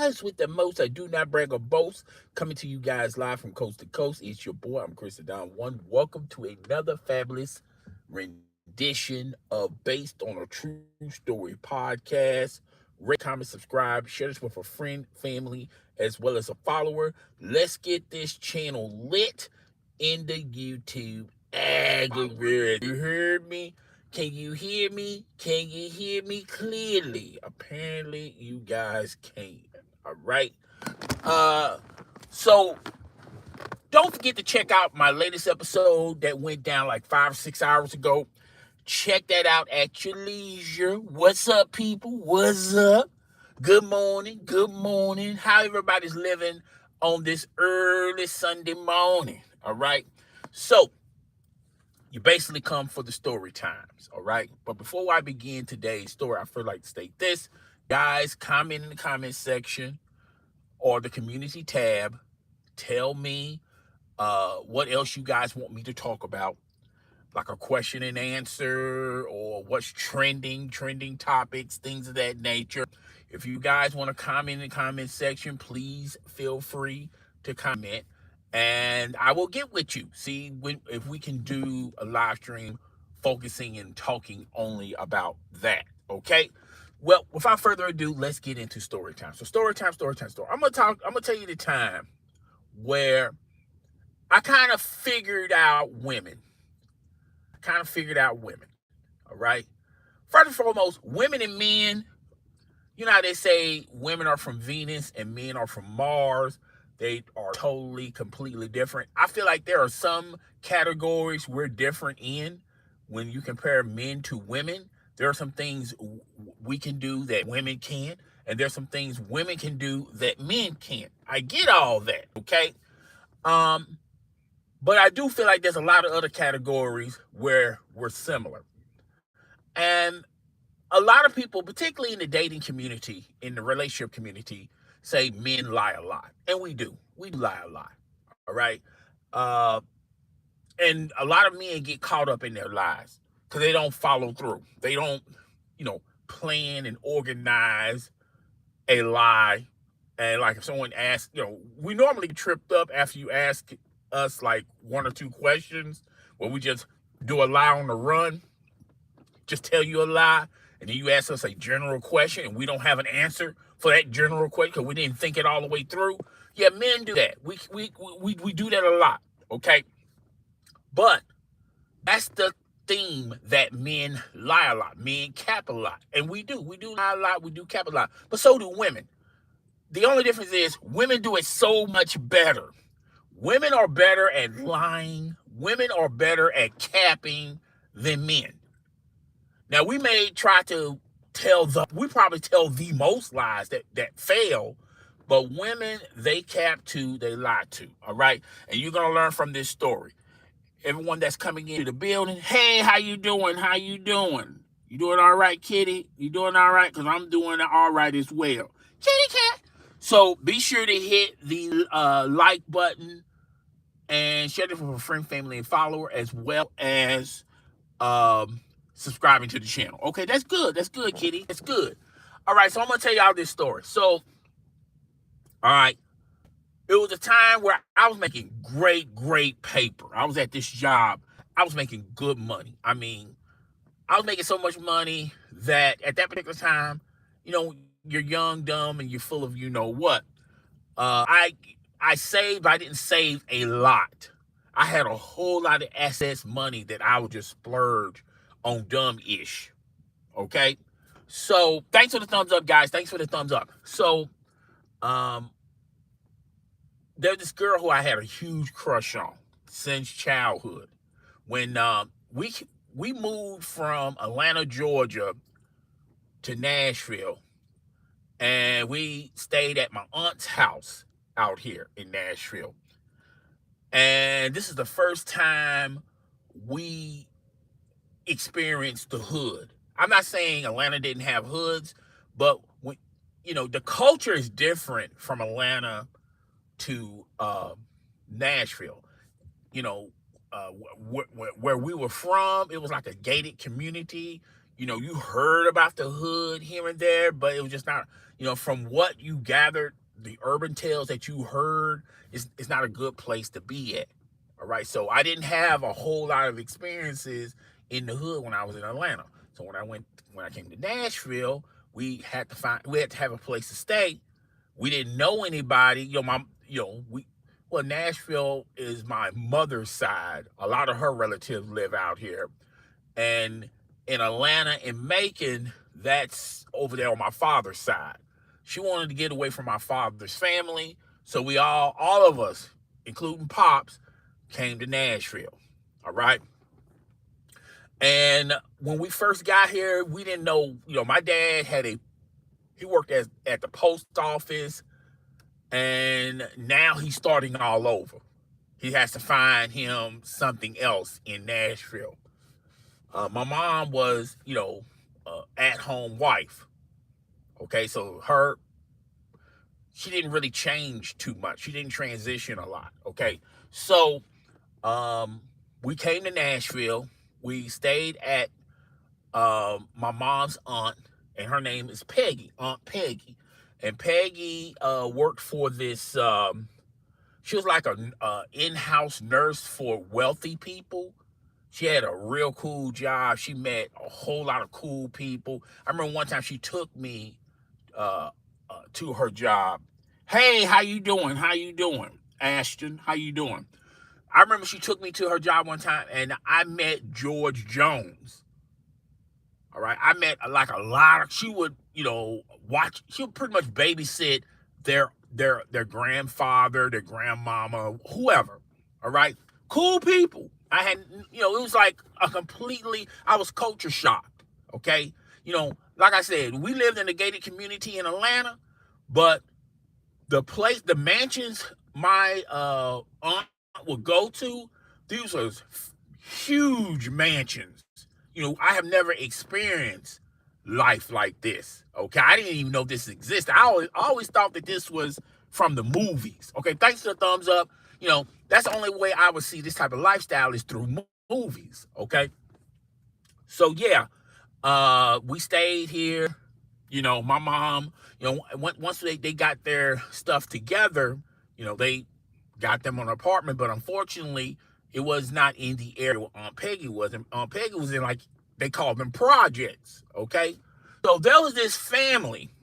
guys with the most. I do not brag or boast. Coming to you guys live from coast to coast. It's your boy. I'm Chris Don One. Welcome to another fabulous rendition of Based on a True Story podcast. Rate, comment, subscribe, share this with a friend, family, as well as a follower. Let's get this channel lit in the YouTube algorithm. You heard me? Can you hear me? Can you hear me clearly? Apparently, you guys can. All right. Uh, so don't forget to check out my latest episode that went down like 5 or 6 hours ago. Check that out at your leisure. What's up, people? What's up? Good morning. Good morning. How everybody's living on this early Sunday morning. All right. So you basically come for the story times, all right? But before I begin today's story, I feel like to state this. Guys, comment in the comment section or the community tab. Tell me what else you guys want me to talk about, like a question and answer or what's trending topics, things of that nature. If you guys want to comment in the comment section, please feel free to comment and I will get with you. See if we can do a live stream focusing and talking only about that. Okay. Well, without further ado, let's get into story time. So story time. I'm gonna tell you the time where I kind of figured out women. All right. First and foremost, women and men, you know how they say women are from Venus and men are from Mars. They are totally, completely different. I feel like there are some categories we're different in when you compare men to women. There are some things we can do that women can't, and there's some things women can do that men can't. I get all that, okay? Um, but I do feel like there's a lot of other categories where we're similar. And a lot of people, particularly in the dating community, in the relationship community, say men lie a lot. And we do. We lie a lot. All right. Uh, and a lot of men get caught up in their lies because they don't follow through. They don't, plan and organize a lie. And like if someone asks, we normally get tripped up after you ask us like one or two questions where we just do a lie on the run, just tell you a lie, and then you ask us a general question and we don't have an answer for that general question because we didn't think it all the way through. Yeah, men do that. We do that a lot, okay? But that's the theme that men lie a lot. Men cap a lot. And we do. We do lie a lot. We do cap a lot. But so do women. The only difference is women do it so much better. Women are better at lying. Women are better at capping than men. Now we may try to we probably tell the most lies that fail, but women, they cap too, they lie too. All right. And you're gonna learn from this story. Everyone that's coming into the building, hey, how you doing? How you doing? You doing all right, kitty? You doing all right? Because I'm doing all right as well. Kitty cat. So be sure to hit the like button and share this with a friend, family, and follower, as well as subscribing to the channel. Okay, that's good. That's good, kitty. That's good. All right, so I'm gonna tell y'all this story. So, all right, it was a time where I was making great paper. I was at this job. I was making good money. I mean, I was making so much money that at that particular time, you're young, dumb, and you're full of you know what. I saved. I didn't save a lot. I had a whole lot of excess money that I would just splurge on dumb ish. Okay. So thanks for the thumbs up, guys. Thanks for the thumbs up. So um there's this girl who I had a huge crush on since childhood. When we moved from Atlanta, Georgia to Nashville, and we stayed at my aunt's house out here in Nashville. And this is the first time we experienced the hood. I'm not saying Atlanta didn't have hoods, but when the culture is different from Atlanta to Nashville. You know, where we were from, it was like a gated community. You heard about the hood here and there, but it was just not, from what you gathered, the urban tales that you heard, it's not a good place to be at. All right. So I didn't have a whole lot of experiences in the hood when I was in Atlanta. So when I came to Nashville, we had to have a place to stay. We didn't know anybody. Nashville is my mother's side. A lot of her relatives live out here. And in Atlanta and Macon, that's over there on my father's side. She wanted to get away from my father's family. So all of us, including Pops, came to Nashville. All right. And when we first got here, we didn't know, my dad he worked at the post office, and now he's starting all over. He has to find him something else in Nashville. My mom was, at-home wife. Okay, so she didn't really change too much. She didn't transition a lot. Okay, so we came to Nashville. We stayed at my mom's aunt, and her name is Peggy, Aunt Peggy. And Peggy worked for this. She was like a in-house nurse for wealthy people. She had a real cool job. She met a whole lot of cool people. I remember one time she took me to her job. Hey, how you doing? How you doing, Ashton? How you doing? I remember she took me to her job one time, and I met George Jones. All right, I met like a lot of. She would, watch. She would pretty much babysit their grandfather, their grandmama, whoever. All right, cool people. I had, it was like I was culture shocked. Okay, like I said, we lived in a gated community in Atlanta, but the mansions my aunt would go to, these was huge mansions. I have never experienced life like this. Okay, I didn't even know this existed. I always thought that this was from the movies. Okay, thanks for the thumbs up. That's the only way I would see this type of lifestyle is through movies. Okay, so yeah, we stayed here. My mom. Once they got their stuff together, they got them an apartment, but unfortunately, it was not in the area where Aunt Peggy was. And Aunt Peggy was in, like, they called them projects, okay? So there was this family.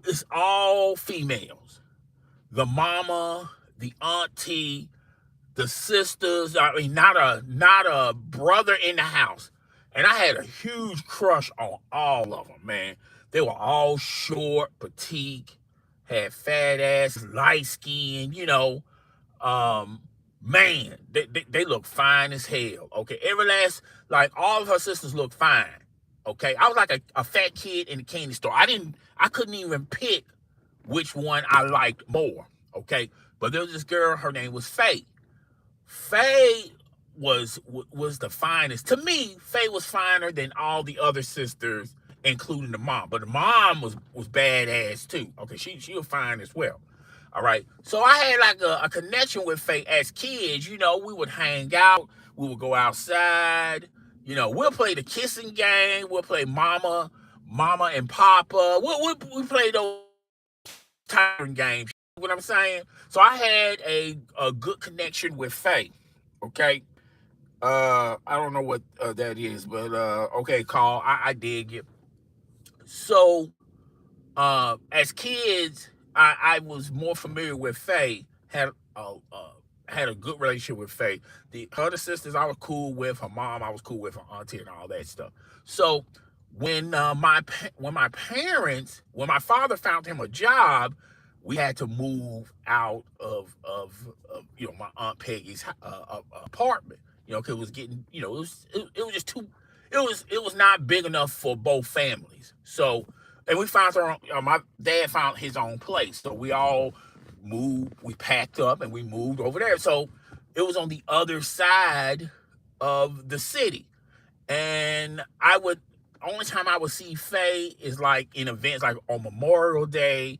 It's all females. The mama, the auntie, the sisters. I mean, not a brother in the house. And I had a huge crush on all of them, man. They were all short, petite, had fat ass, light skin, man, they look fine as hell. Okay, like all of her sisters look fine. Okay, I was like a fat kid in the candy store. I couldn't even pick which one I liked more. Okay, but there was this girl. Her name was Faye. Faye was the finest to me. Faye was finer than all the other sisters, including the mom. But the mom was badass too. Okay, she was fine as well. All right. So I had like a connection with Faye as kids. We would hang out. We would go outside. We'll play the kissing game. We'll play Mama and Papa. We play those time games. You know what I'm saying? So I had a good connection with Faye. Okay. I don't know what that is, but okay, Carl, I dig it. So as kids, I was more familiar with Faye. Had a good relationship with Faye. The other sisters I was cool with. Her mom I was cool with. Her auntie and all that stuff. So when my father found him a job, we had to move out of my Aunt Peggy's apartment. Cause it was getting it was just too it was not big enough for both families. So. And we found my dad found his own place. So we all moved, we packed up and we moved over there. So it was on the other side of the city. And only time I would see Faye is like in events like on Memorial Day,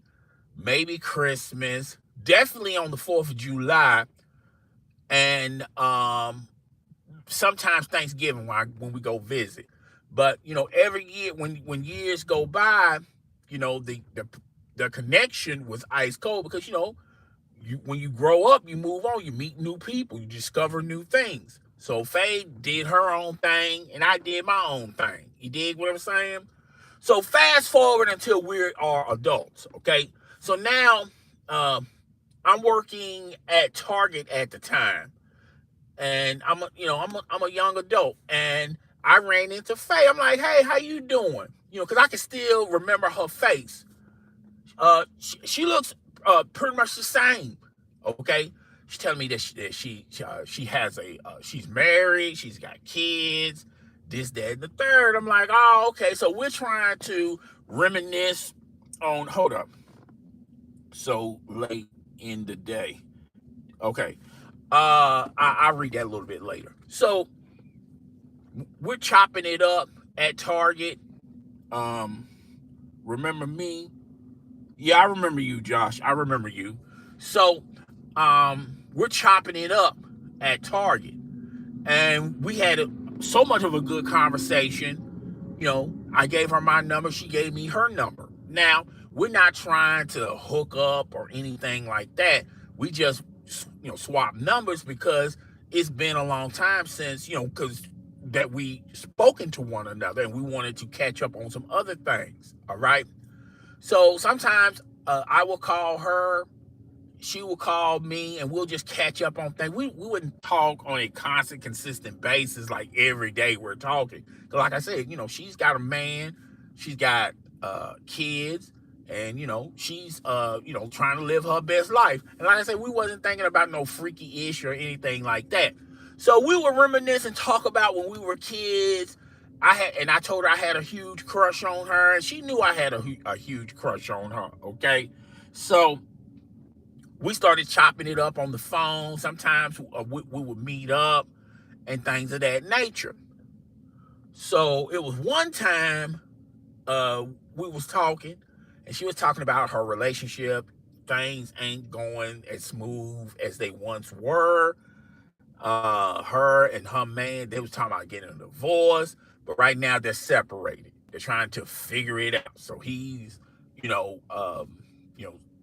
maybe Christmas, definitely on the 4th of July, and sometimes Thanksgiving when we go visit. But every year when years go by, the connection was ice cold because when you grow up, you move on, you meet new people, you discover new things. So Faye did her own thing, and I did my own thing. You dig what I'm saying? So fast forward until we are adults, okay? So now I'm working at Target at the time, and I'm a young adult, and I ran into Faye. I'm like, hey, how you doing? Because I can still remember her face. She looks pretty much the same. Okay, she's telling me that she has she's married, she's got kids, this, that, and the third. I'm like, oh, okay. So we're trying to reminisce on. Hold up. So late in the day. Okay. I'll read that a little bit later. So we're chopping it up at Target. Um, remember me? Yeah, I remember you, Josh. I remember you. So, we're chopping it up at Target, and we had so much of a good conversation. I gave her my number. She gave me her number. Now, we're not trying to hook up or anything like that. We just, swap numbers because it's been a long time since, because that we spoken to one another, and we wanted to catch up on some other things. All right. So sometimes I will call her, she will call me, and we'll just catch up on things. We wouldn't talk on a constant, consistent basis like every day we're talking. Because like I said, she's got a man, she's got kids, and she's trying to live her best life. And like I said, we wasn't thinking about no freaky ish or anything like that. So we would reminisce and talk about when we were kids. I told her I had a huge crush on her, and she knew I had a huge crush on her. Okay, so we started chopping it up on the phone. Sometimes we would meet up and things of that nature. So it was one time we was talking, and she was talking about her relationship. Things ain't going as smooth as they once were. Her and her man, they was talking about getting a divorce, but right now they're separated. They're trying to figure it out. So he's, you know, um,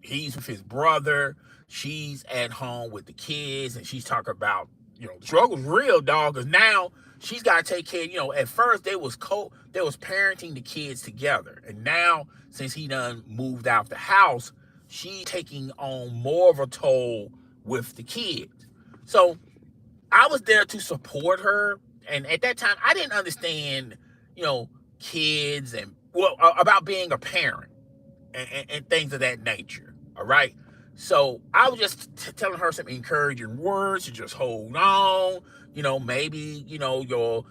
he's with his brother. She's at home with the kids, and she's talking about, the struggle's real, dog. Cause now she's got to take care. At first they was parenting the kids together, and now since he done moved out the house, she's taking on more of a toll with the kids. So I was there to support her, and at that time, I didn't understand, you know, kids and about being a parent and things of that nature. All right. So I was just telling her some encouraging words to just hold on. Maybe your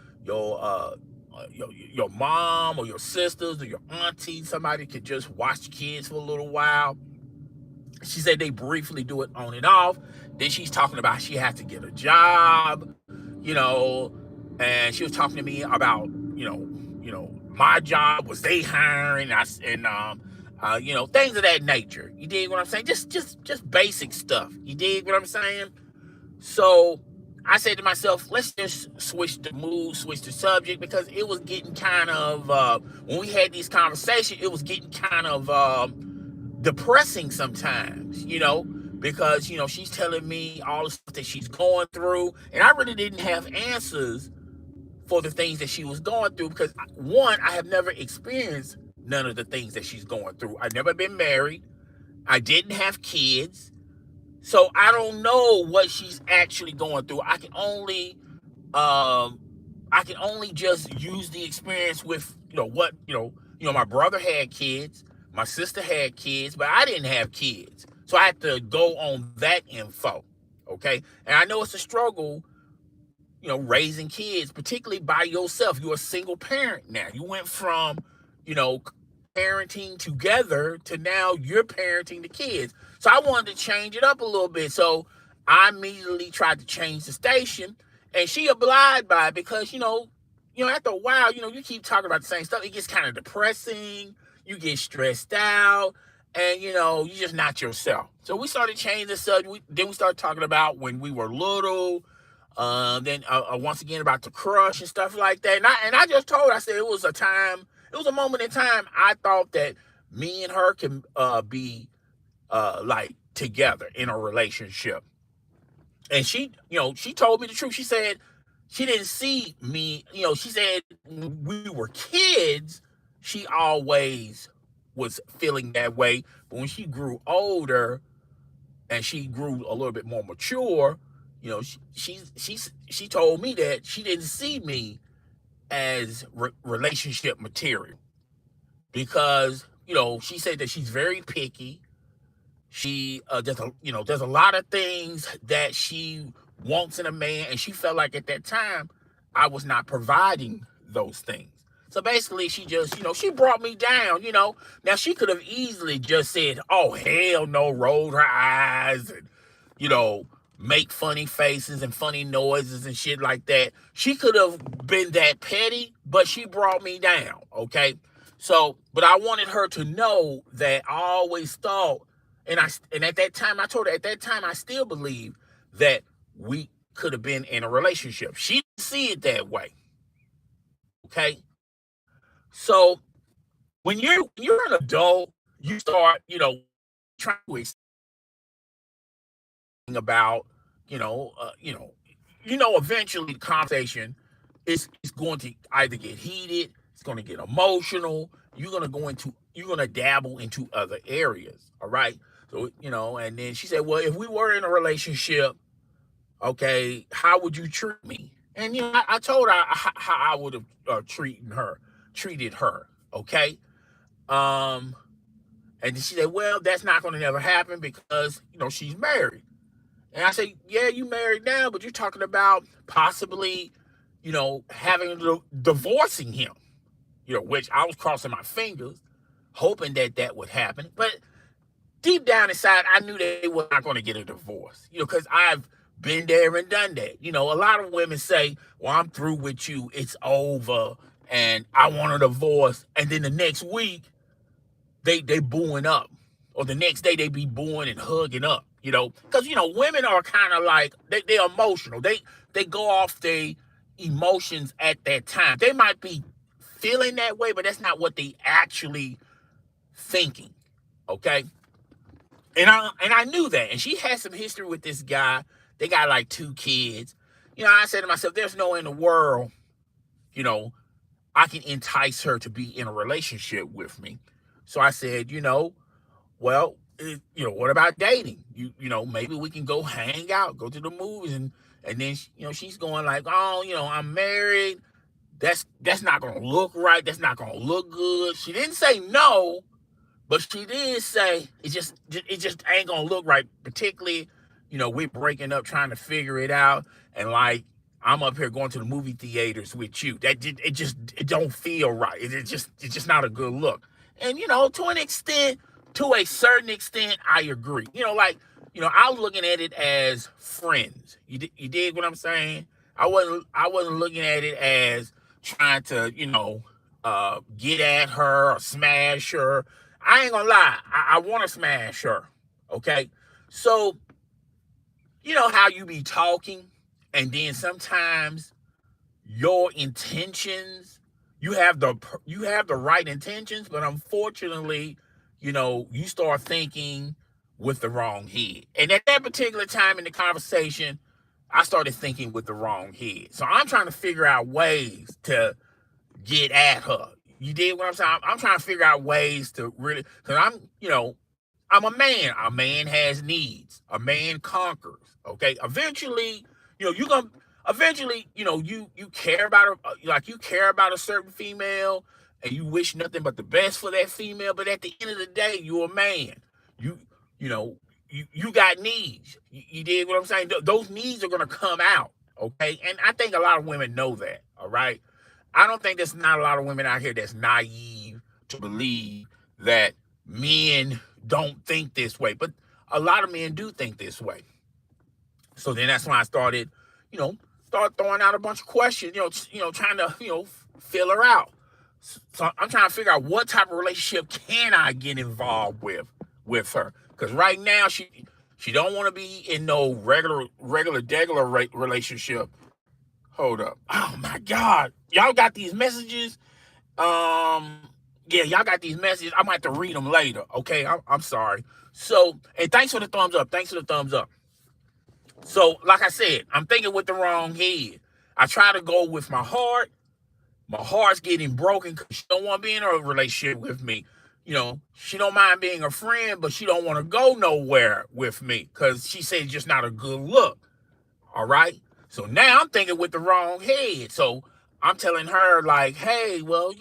mom or your sisters or your auntie, somebody could just watch the kids for a little while. She said they briefly do it on and off. Then she's talking about she has to get a job, you know, and she was talking to me about, my job, was they hiring us, and things of that nature. You dig what I'm saying? Just basic stuff. You dig what I'm saying? So I said to myself, let's just switch the mood, switch the subject, because it was getting kind of when we had these conversations, it was getting kind of depressing sometimes, because she's telling me all the stuff that she's going through, and I really didn't have answers for the things that she was going through, because one, I have never experienced none of the things that she's going through. I've never been married. I didn't have kids. So I don't know what she's actually going through. I can only just use the experience with what my brother had kids, my sister had kids, but I didn't have kids. So I had to go on that info. Okay. And I know it's a struggle, raising kids, particularly by yourself. You're a single parent now. You went from, parenting together to now you're parenting the kids. So I wanted to change it up a little bit. So I immediately tried to change the station, and she obliged by it because, after a while, you keep talking about the same stuff. It gets kind of depressing. You get stressed out, and, you're just not yourself. So we started changing the subject. Then we started talking about when we were little. Then once again about the crush and stuff like that. And I just told her, I said it was a moment in time I thought that me and her can be like together in a relationship. And she told me the truth. She said she didn't see me, she said when we were kids, she always was feeling that way. But when she grew older and she grew a little bit more mature, she told me that she didn't see me as relationship material because she said that she's very picky. She there's a lot of things that she wants in a man, and she felt like at that time I was not providing those things. So basically, she just she brought me down. Now she could have easily just said, "Oh hell no," rolled her eyes and you know make funny faces and funny noises and shit like that. She could have been that petty, but she brought me down. Okay, so but I wanted her to know that I always thought. And at that time, I told her at that time I still believe that we could have been in a relationship. She didn't see it that way. Okay. So when you're an adult, you start, trying to explain about, you know, uh, you know, eventually the conversation is going to either get heated, it's going to get emotional. You're going to dabble into other areas. All right. So, and then she said, well, if we were in a relationship, okay, how would you treat me? And, I told her how I would have treated her. Okay. Um, and she said, well, that's not going to never happen because, she's married. And I said, yeah, you married now, but you're talking about possibly, divorcing him, which I was crossing my fingers, hoping that would happen. But deep down inside, I knew they were not going to get a divorce, because I've been there and done that. A lot of women say, well, I'm through with you. It's over. And I want a divorce. And then the next week, they booing up. Or the next day, they be booing and hugging up, Because, women are kind of like, they're emotional. They go off their emotions at that time. They might be feeling that way, but that's not what they actually thinking. Okay? And I knew that. And she had some history with this guy. They got like 2 kids. I said to myself, there's no way in the world, you know, I can entice her to be in a relationship with me. So I said, well, what about dating? Maybe we can go hang out, go to the movies, and then she's going like, oh, I'm married. That's not gonna look right. That's not gonna look good. She didn't say no, but she did say it just ain't gonna look right. Particularly, we're breaking up, trying to figure it out, and like I'm up here going to the movie theaters with you. It don't feel right. It's just not a good look. And to a certain extent, I agree. I was looking at it as friends. You dig what I'm saying? I wasn't looking at it as trying to get at her or smash her. I ain't gonna lie. I want to smash her. Okay. So, how you be talking, and then sometimes your intentions, you have the right intentions, but unfortunately, you start thinking with the wrong head. And at that particular time in the conversation, I started thinking with the wrong head. So I'm trying to figure out ways to get at her. You did what I'm saying? I'm trying to figure out ways to really, because I'm a man. A man has needs. A man conquers. Okay. Eventually, you're gonna. Eventually, you care about you care about a certain female, and you wish nothing but the best for that female. But at the end of the day, you're a man. You you know you got needs. You did what I'm saying. Those needs are gonna come out. Okay. And I think a lot of women know that. All right. I don't think there's not a lot of women out here that's naive to believe that men don't think this way, but a lot of men do think this way. So then that's when I started, you know, start throwing out a bunch of questions, trying to, fill her out. So I'm trying to figure out what type of relationship can I get involved with her, because right now She don't want to be in no regular relationship. Hold up. Oh my God. Y'all got these messages? Yeah, y'all got these messages. I might have to read them later. Okay. I'm sorry. So, and thanks for the thumbs up. Thanks for the thumbs up. So, like I said, I'm thinking with the wrong head. I try to go with my heart. My heart's getting broken because she don't want to be in a relationship with me. She don't mind being a friend, but she don't want to go nowhere with me because she said it's just not a good look. All right. So now I'm thinking with the wrong head. So I'm telling her like, hey, well,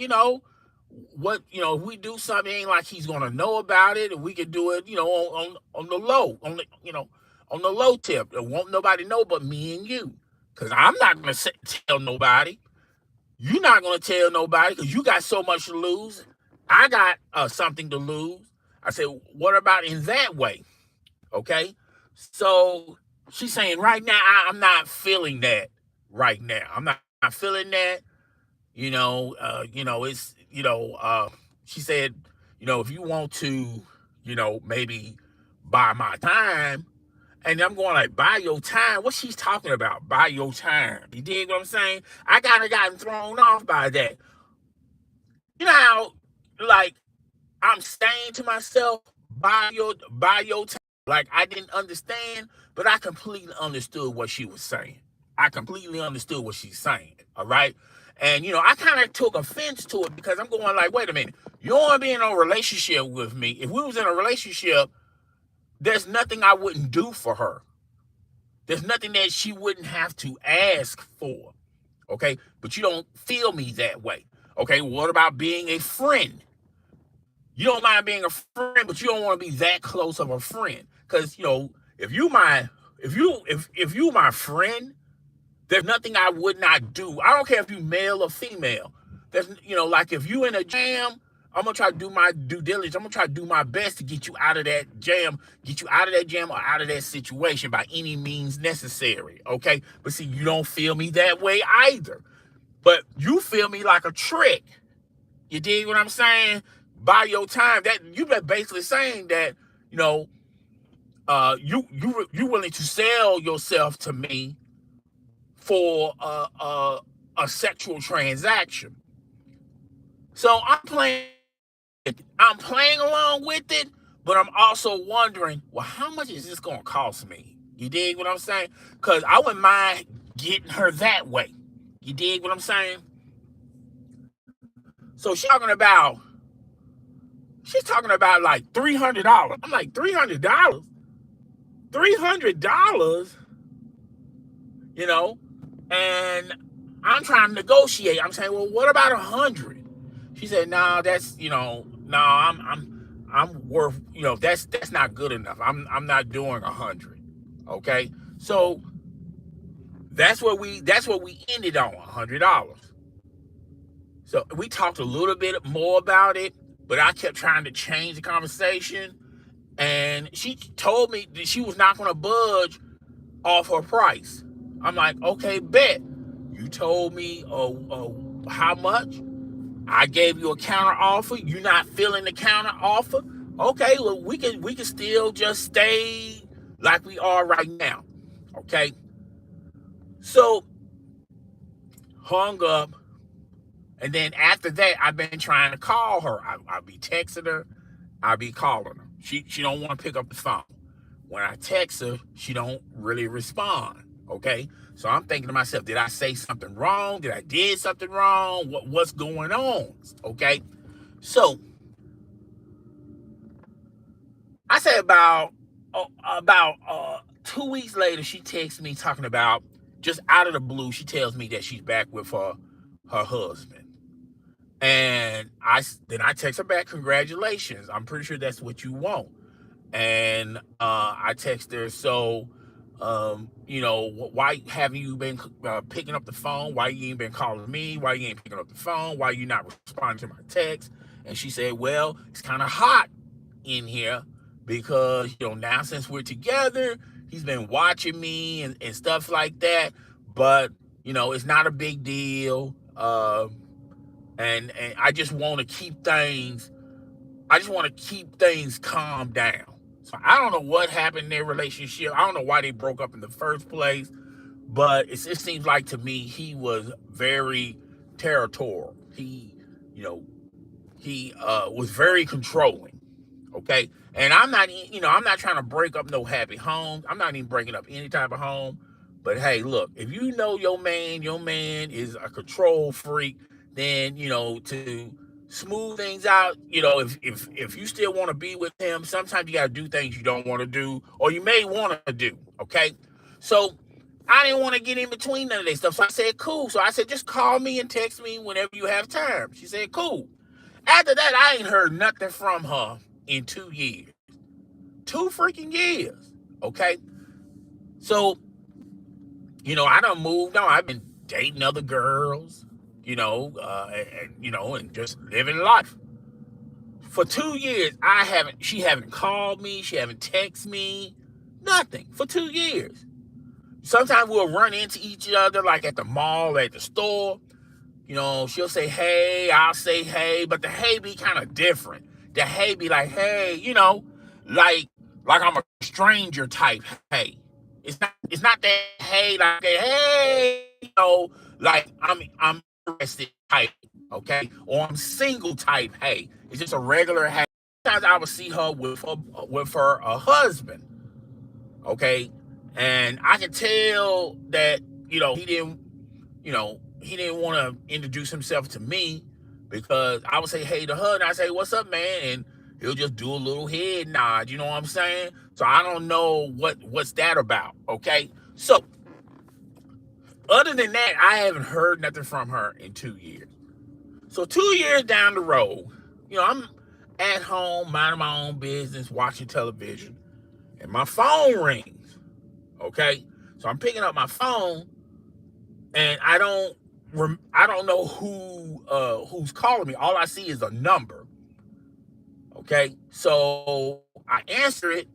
what, if we do something, ain't like he's gonna know about it, and we can do it, on the low, on the low tip. It won't nobody know but me and you, because I'm not gonna tell nobody. You're not gonna tell nobody because you got so much to lose. I got something to lose. I said, what about in that way? Okay, so she's saying right now I'm not feeling that right now. I'm not feeling that. It's she said, if you want to, maybe buy my time. And I'm going like, buy your time? What she's talking about? Buy your time. You dig what I'm saying? I kind of gotten thrown off by that. You know how, like, I'm saying to myself, buy your time. Like, I didn't understand, but I completely understood what she was saying. I completely understood what she's saying. All right. And, I kind of took offense to it because I'm going like, wait a minute. You don't want to be in a relationship with me. If we was in a relationship, there's nothing I wouldn't do for her. There's nothing that she wouldn't have to ask for. Okay. But you don't feel me that way. Okay. What about being a friend? You don't mind being a friend, but you don't want to be that close of a friend. Because, if you my friend, there's nothing I would not do. I don't care if you male or female. There's, like if you in a jam, I'm gonna try to do my due diligence. I'm gonna try to do my best to get you out of that jam, or out of that situation by any means necessary. Okay. But see, you don't feel me that way either. But you feel me like a trick. You dig what I'm saying? Buy your time. That you basically saying that, you willing to sell yourself to me for a sexual transaction. So I'm playing along with it, but I'm also wondering, well, how much is this gonna cost me? You dig what I'm saying? Because I wouldn't mind getting her that way. You dig what I'm saying? So she's talking about like $300. I'm like, $300? $300? And I'm trying to negotiate. I'm saying, well, what about 100? She said, no, that's, I'm worth, that's not good enough. I'm not doing 100. Okay. So that's what we ended on, $100. So we talked a little bit more about it, but I kept trying to change the conversation. And she told me that she was not going to budge off her price. I'm like, okay, bet. You told me how much. I gave you a counter offer. You're not feeling the counter offer. Okay, well, we can still just stay like we are right now. Okay. So hung up. And then after that, I've been trying to call her. I'll be texting her. I'll be calling her. She don't want to pick up the phone. When I text her, she don't really respond. Okay. So I'm thinking to myself, did I say something wrong? Did I did something wrong? What's going on? Okay. So I said about 2 weeks later, she texts me talking about, just out of the blue, she tells me that she's back with her husband. And I text her back, congratulations. I'm pretty sure that's what you want. And I text her, so why haven't you been picking up the phone? Why you ain't been calling me? Why you ain't picking up the phone? Why you not responding to my text? And she said, well, it's kind of hot in here because, now since we're together, he's been watching me and stuff like that. But, it's not a big deal. And I just want to keep things calm down. So I don't know what happened in their relationship. I don't know why they broke up in the first place, but it seems like to me he was very territorial. You know, he was very controlling. Okay, and I'm not trying to break up no happy homes. I'm not even breaking up any type of home. But hey, look, if you know your man is a control freak, then to smooth things out, if you still want to be with him, sometimes you got to do things you don't want to do, or you may want to do. Okay, so I didn't want to get in between none of that stuff. So I said, cool. So I said, just call me and text me whenever you have time. She said, cool. After that, I ain't heard nothing from her in 2 years. 2 freaking years. Okay. So, I done moved on. I've been dating other girls, and just living life. For 2 years, she haven't called me. She haven't texted me. Nothing. For 2 years. Sometimes we'll run into each other, like at the mall, at the store. She'll say, hey, I'll say, hey, but the hey be kind of different. The hey be like, hey, like I'm a stranger type hey. It's not that hey, like, hey, like I'm interested type, okay? Or I'm single type hey. It's just a regular hey. Sometimes I would see her with her husband, okay? And I can tell that, he didn't want to introduce himself to me, because I would say hey to her and I say, what's up, man? And he'll just do a little head nod, you know what I'm saying? So I don't know what's that about, okay? So other than that, I haven't heard nothing from her in 2 years. So 2 years down the road, I'm at home minding my own business, watching television, and my phone rings, okay? So I'm picking up my phone, and I don't know who's calling me. All I see is a number. Okay, so I answer it,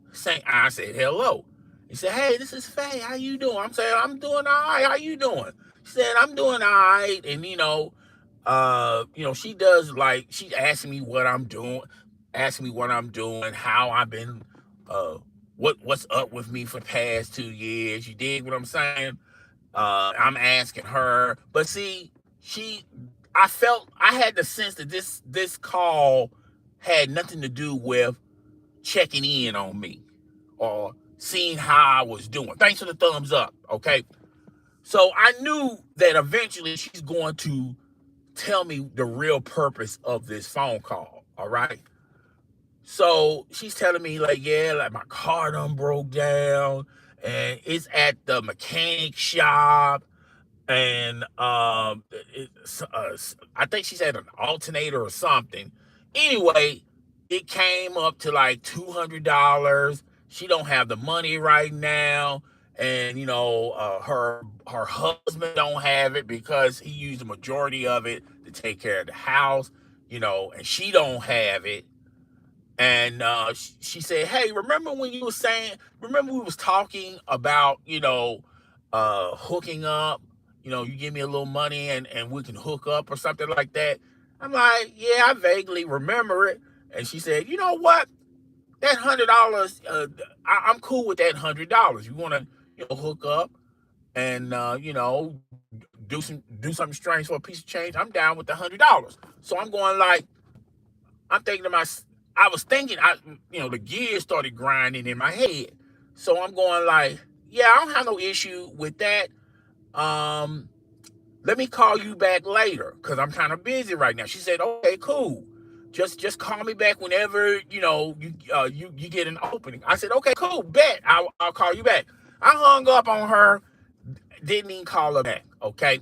I said hello. He said, hey, this is Faye. How you doing? I'm saying, I'm doing all right. How you doing? He said, I'm doing all right. And she does, like, she asking me what I'm doing, how I've been, what's up with me for the past 2 years. You dig what I'm saying? I'm asking her, but see, I had the sense that this call had nothing to do with checking in on me or seeing how I was doing. Thanks for the thumbs up, okay? So I knew that eventually she's going to tell me the real purpose of this phone call, all right? So she's telling me, like, yeah, like my car done broke down and it's at the mechanic shop, and I think she said an alternator or something. Anyway, it came up to like $200. She don't have the money right now, and her husband don't have it because he used the majority of it to take care of the house, and she don't have it. And she said, hey, remember we was talking about, hooking up, you give me a little money and we can hook up or something like that. I'm like, yeah, I vaguely remember it. And she said, you know what? That $100, I'm cool with that $100. You want to, hook up and, do something strange for a piece of change? I'm down with the $100. So I'm going like, I'm thinking to myself, I was thinking, the gears started grinding in my head. So I'm going like, yeah, I don't have no issue with that. Let me call you back later because I'm kind of busy right now. She said, okay, cool. Just call me back whenever, you get an opening. I said, okay, cool, bet. I'll call you back. I hung up on her, didn't even call her back, okay?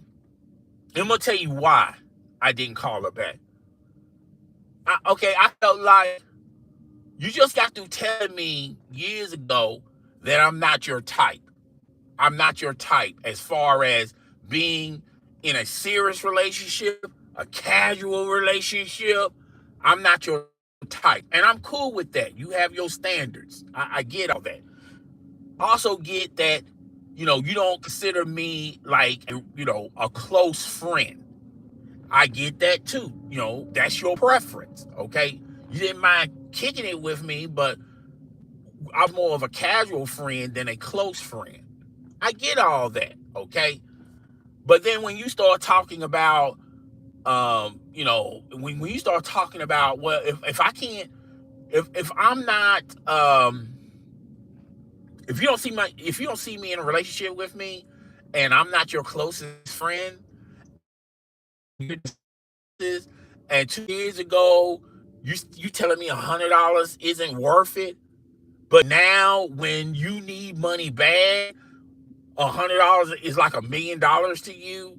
I'm going to tell you why I didn't call her back. I felt like you just got through telling me years ago that I'm not your type. I'm not your type as far as being in a serious relationship, a casual relationship. I'm not your type. And I'm cool with that. You have your standards. I get all that. Also get that, you don't consider me like, a close friend. I get that too. That's your preference, okay? You didn't mind kicking it with me, but I was more of a casual friend than a close friend. I get all that, okay? But then when you start talking about, when you start talking about, well, if I can't, if I'm not, if you don't see me in a relationship with me, and I'm not your closest friend, and 2 years ago, you telling me $100 isn't worth it, but now when you need money bad, $100 is like $1,000,000 to you.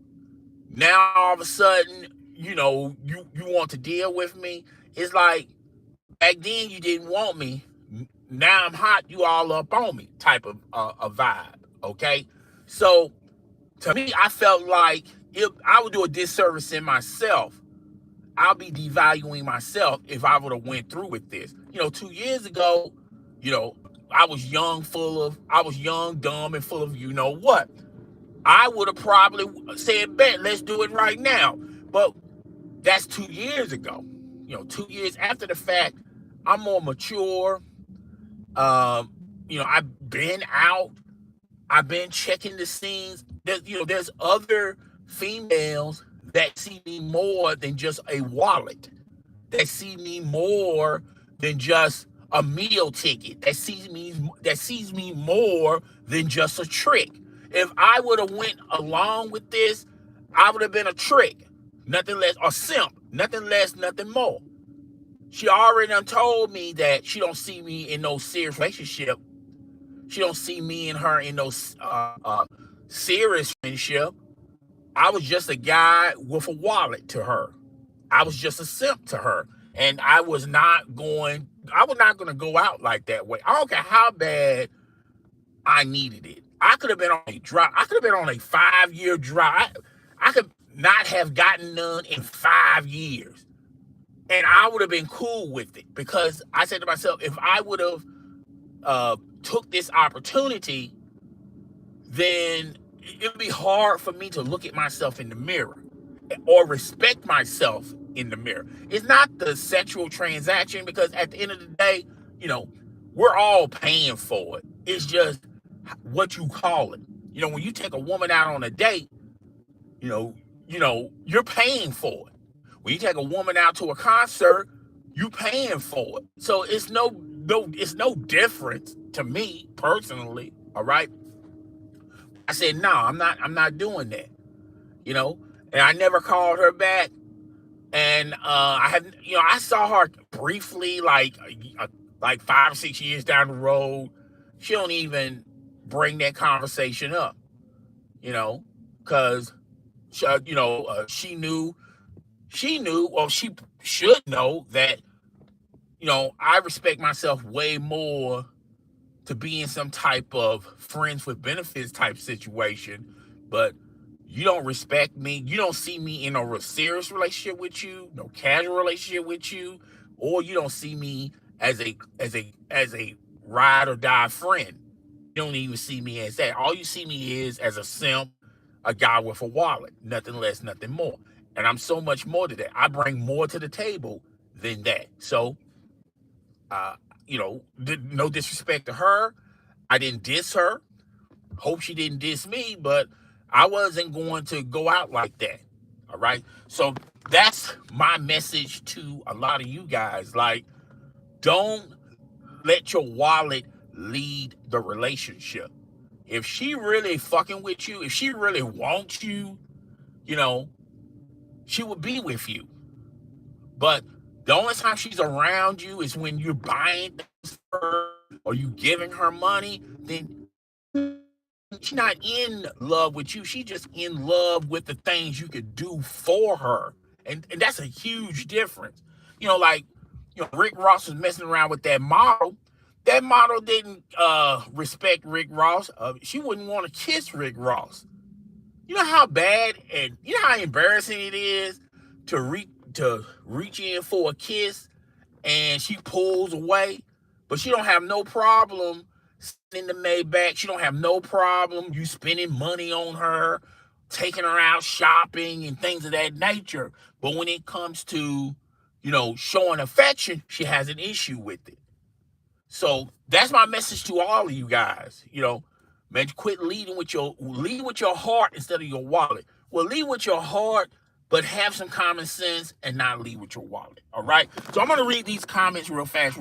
Now all of a sudden, you want to deal with me. It's like back then you didn't want me. Now I'm hot. You all up on me, type of a vibe. Okay, so to me, I felt like if I would do a disservice in myself, I'll be devaluing myself if I would have went through with this. 2 years ago, you know, I was young, dumb, and full of what. I would have probably said, bet, let's do it right now. But that's 2 years ago. 2 years after the fact, I'm more mature. I've been out. I've been checking the scenes. There's other females that see me more than just a wallet. That see me more than just a meal ticket. That sees me more than just a trick. If I would have went along with this, I would have been a trick, nothing less, or simp, nothing less, nothing more. She already done told me that she don't see me in no serious relationship. She don't see me and her in no serious friendship. I was just a guy with a wallet to her. I was just a simp to her. And I was not going to go out like that way. I don't care how bad I needed it. I could have been on a drive. I could have been on a 5-year drive. I could not have gotten none in 5 years. And I would have been cool with it because I said to myself, if I would have took this opportunity, then it would be hard for me to look at myself in the mirror or respect myself in the mirror. It's not the sexual transaction because at the end of the day, we're all paying for it. It's just what you call it. When you take a woman out on a date, you're paying for it. When you take a woman out to a concert, you paying for it. So it's no difference to me personally. All right. I said, no, I'm not doing that. And I never called her back. And I saw her briefly, like 5 or 6 years down the road. She don't even bring that conversation up, because she knew, or she should know that, I respect myself way more to be in some type of friends with benefits type situation, but you don't respect me. You don't see me in a serious relationship with you, no casual relationship with you, or you don't see me as a ride or die friend. You don't even see me as that. All you see me is as a simp, a guy with a wallet, nothing less, nothing more. And I'm so much more to that. I bring more to the table than that. So, uh, no disrespect to her. I didn't diss her. Hope she didn't diss me, but I wasn't going to go out like that. All right. So that's my message to a lot of you guys. Like, don't let your wallet lead the relationship. If she really fucking with you, if she really wants you, you know, she would be with you. But the only time she's around you is when you're buying things for her or you giving her money. Then she's not in love with you. She's just in love with the things you could do for her. And that's a huge difference. Like, Rick Ross was messing around with that model. That model didn't respect Rick Ross. She wouldn't want to kiss Rick Ross. You know how bad and you know how embarrassing it is to reach in for a kiss and she pulls away, but she don't have no problem sending the Maybach. She don't have no problem you spending money on her, taking her out shopping and things of that nature. But when it comes to, showing affection, she has an issue with it. So that's my message to all of you guys. You know, man, quit lead with your heart instead of your wallet. Well, lead with your heart, but have some common sense and not lead with your wallet. All right. So I'm gonna read these comments real fast.